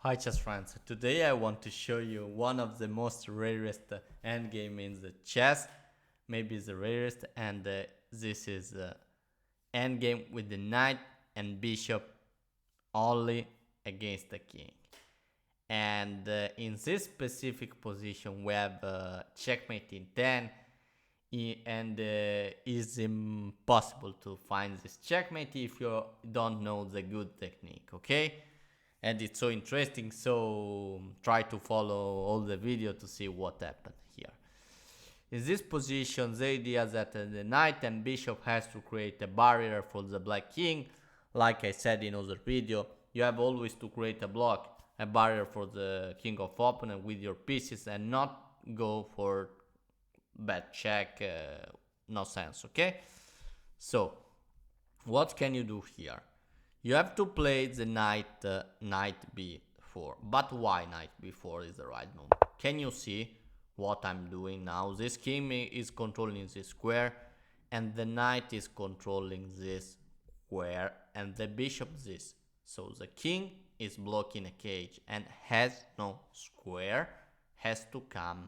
Hi chess friends, today I want to show you one of the most rarest endgame in the chess, maybe the rarest, and this is endgame with the knight and bishop only against the king. And in this specific position we have checkmate in 10, and it's impossible to find this checkmate if you don't know the good technique, okay? And it's so interesting, so try to follow all the video to see what happened here. In this position, the idea that the knight and bishop has to create a barrier for the black king. Like I said in other video, you have always to create a block, a barrier for the king of opponent with your pieces and not go for bad check, no sense, okay? So what can you do here? You have to play the knight b4. But why knight b4 is the right move? Can you see what I'm doing now? This king is controlling this square, and the knight is controlling this square, and the bishop this. So the king is blocking a cage and has no square, has to come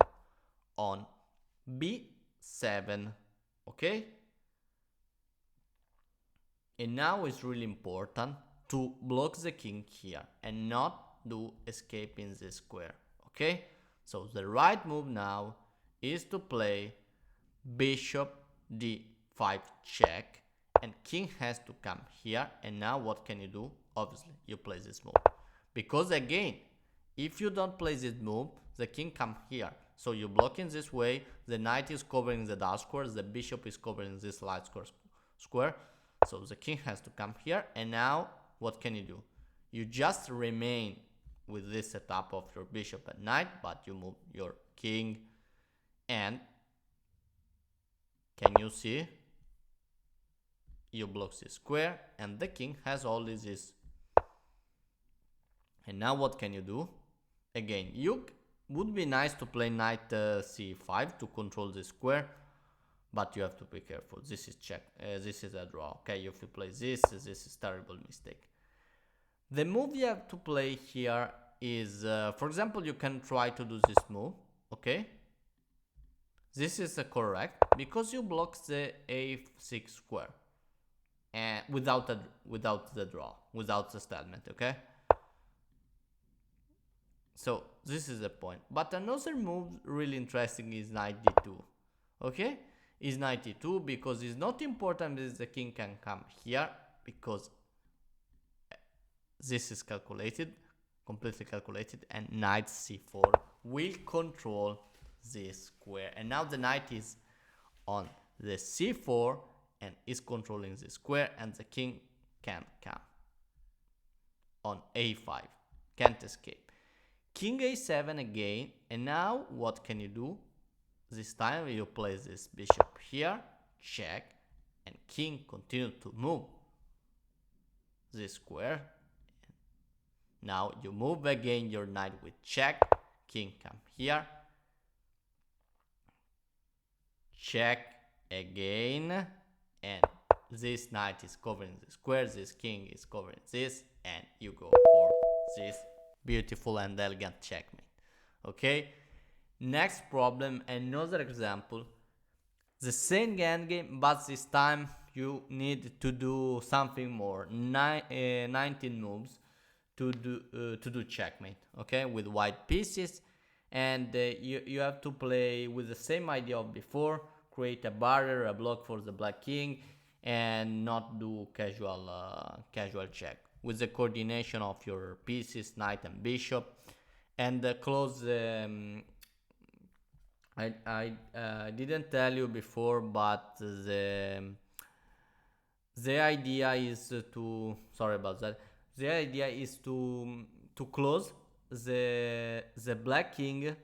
on b7, okay? And now it's really important to block the king here and not do escape in this square, okay? So the right move now is to play bishop d5 check, and king has to come here. And now what can you do? Obviously you play this move, because again, if you don't play this move, the king come here, so you block in this way, the knight is covering the dark squares, the bishop is covering this light square, so the king has to come here. And now what can you do? You just remain with this setup of your bishop and knight, but you move your king, and can you see? You block this square and the king has all this. And now what can you do? Again, you would be nice to play knight c5 to control the square, but you have to be careful. This is check. This is a draw. Okay, if you play this is terrible mistake. The move you have to play here is, for example, you can try to do this move. Okay, this is correct because you block the a6 square, and without the draw, without the stalemate. Okay. So this is the point. But another move really interesting is knight d2. Okay, is knight d2 because it's not important that the king can come here, because this is calculated, completely calculated, and knight c4 will control this square. And now the knight is on the c4 and is controlling the square, and the king can't come on a5, can't escape. King a7 again, and now what can you do? This time you play this bishop here, check, and king continue to move this square. Now you move again your knight with check, king come here, check again, and this knight is covering the square, this king is covering this, and you go for this beautiful and elegant checkmate. Okay, next problem, another example, the same endgame, but this time you need to do something more. 19 moves to do checkmate, okay, with white pieces, and you have to play with the same idea of before, create a barrier, a block for the black king, and not do casual check, with the coordination of your pieces, knight and bishop, and close. I didn't tell you before, but the idea is to, sorry about that. The idea is to close the black king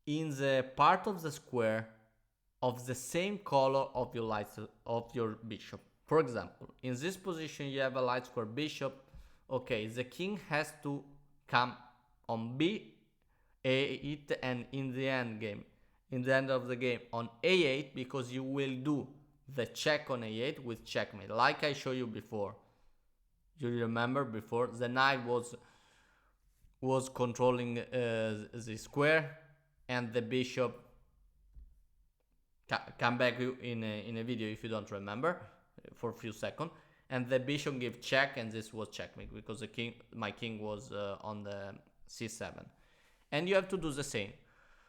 in the part of the square of the same color of your bishop. For example, in this position you have a light square bishop. Okay, the king has to come on b8, and in the end of the game on a8, because you will do the check on a8 with checkmate, like I showed you before. You remember before, the knight was was controlling the square, and the bishop come back in a video if you don't remember for a few seconds, and the bishop gave check, and this was checkmate because the king, my king was on the c7, and you have to do the same.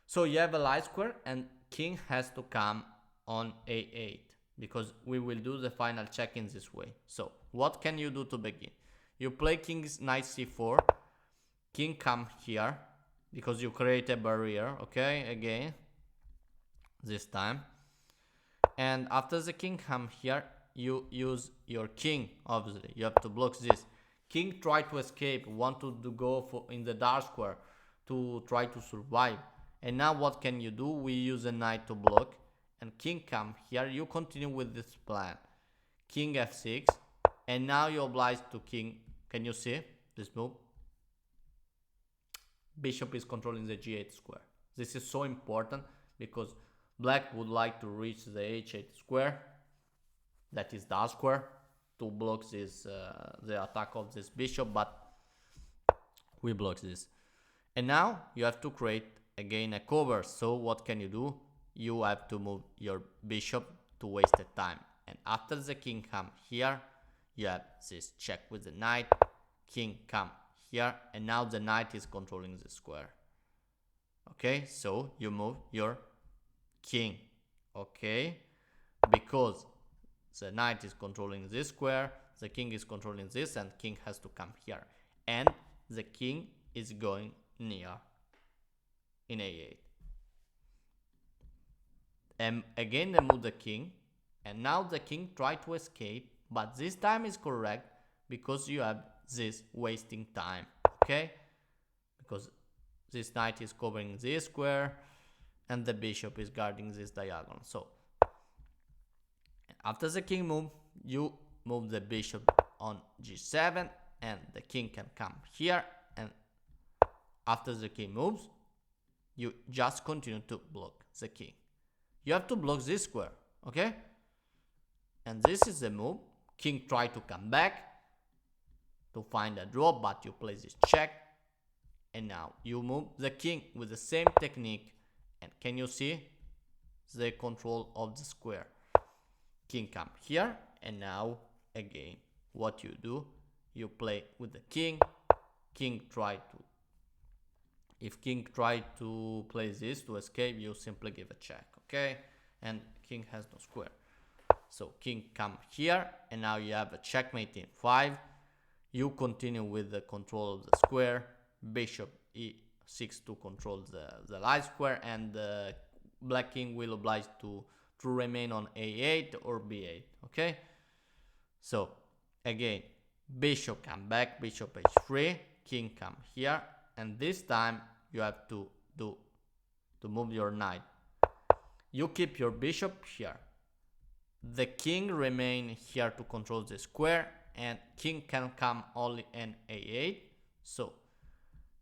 So you have a light square, and king has to come on a8 because we will do the final check in this way. So what can you do to begin? You play king's knight c4, king come here because you create a barrier, okay, again this time, and after the king come here, you use your king. Obviously you have to block this. King try to escape, want to go for in the dark square to try to survive, and now what can you do? We use a knight to block, and king come here. You continue with this plan, king f6, and now you're obliged to king. Can you see this move? Bishop is controlling the g8 square. This is so important because black would like to reach the h8 square, that is dark square, to block this the attack of this bishop, but we block this. And now you have to create again a cover. So what can you do? You have to move your bishop to waste the time, and after the king come here, you have this check with the knight, king come here, and now the knight is controlling the square. Okay, so you move your king, okay, because the knight is controlling this square, the king is controlling this, and king has to come here, and the king is going near in a8. And again they move the king, and now the king try to escape, but this time is correct because you have this wasting time, okay, because this knight is covering this square and the bishop is guarding this diagonal. So after the king move, you move the bishop on g7, and the king can come here, and after the king moves, you just continue to block the king. You have to block this square, okay, and this is the move. King try to come back to find a draw, but you play this check, and now you move the king with the same technique, and can you see the control of the square? King come here, and now again what you do, you play with the king. King try to, if king try to play this to escape, you simply give a check, okay, and king has no square. So king come here, and now you have a checkmate in 5. You continue with the control of the square, bishop e6 to control the light square, and the black king will oblige to remain on a8 or b8, okay. So again, bishop come back, bishop h3, king come here, and this time you have to move your knight. You keep your bishop here, the king remain here to control the square, and king can come only in a8. So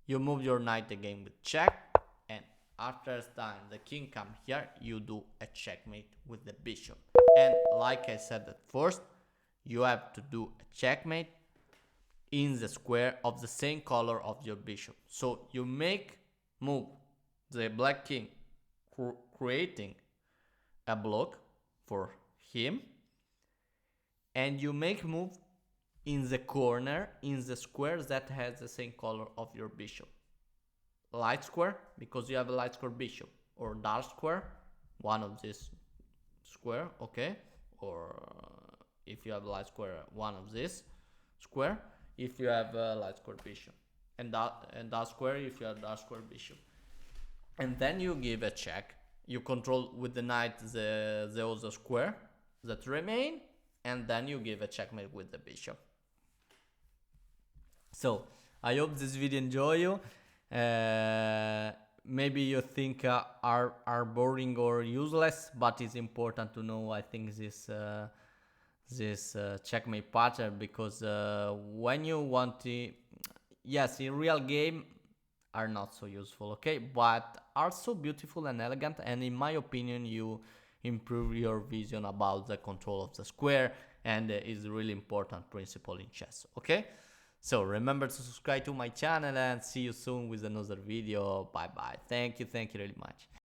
you move your knight again with check, and after time the king come here, you do a checkmate with the bishop. And like I said at first, you have to do a checkmate in the square of the same color of your bishop. So you make move the black king, creating a block for him, and you make move in the corner in the square that has the same color of your bishop. Light square because you have a light square bishop, or dark square, one of this square, okay, or if you have a light square, one of this square if you have a light square bishop, and dark square if you have dark square bishop. And then you give a check, you control with the knight the other square that remain, and then you give a checkmate with the bishop. So I hope this video enjoy you. Maybe you think are boring or useless, but it's important to know, I think, this checkmate pattern, because when you want to, yes, in real game are not so useful, okay, but are so beautiful and elegant, and in my opinion you improve your vision about the control of the square, and is really important principle in chess, okay. So remember to subscribe to my channel and see you soon with another video. Bye bye. Thank you really much.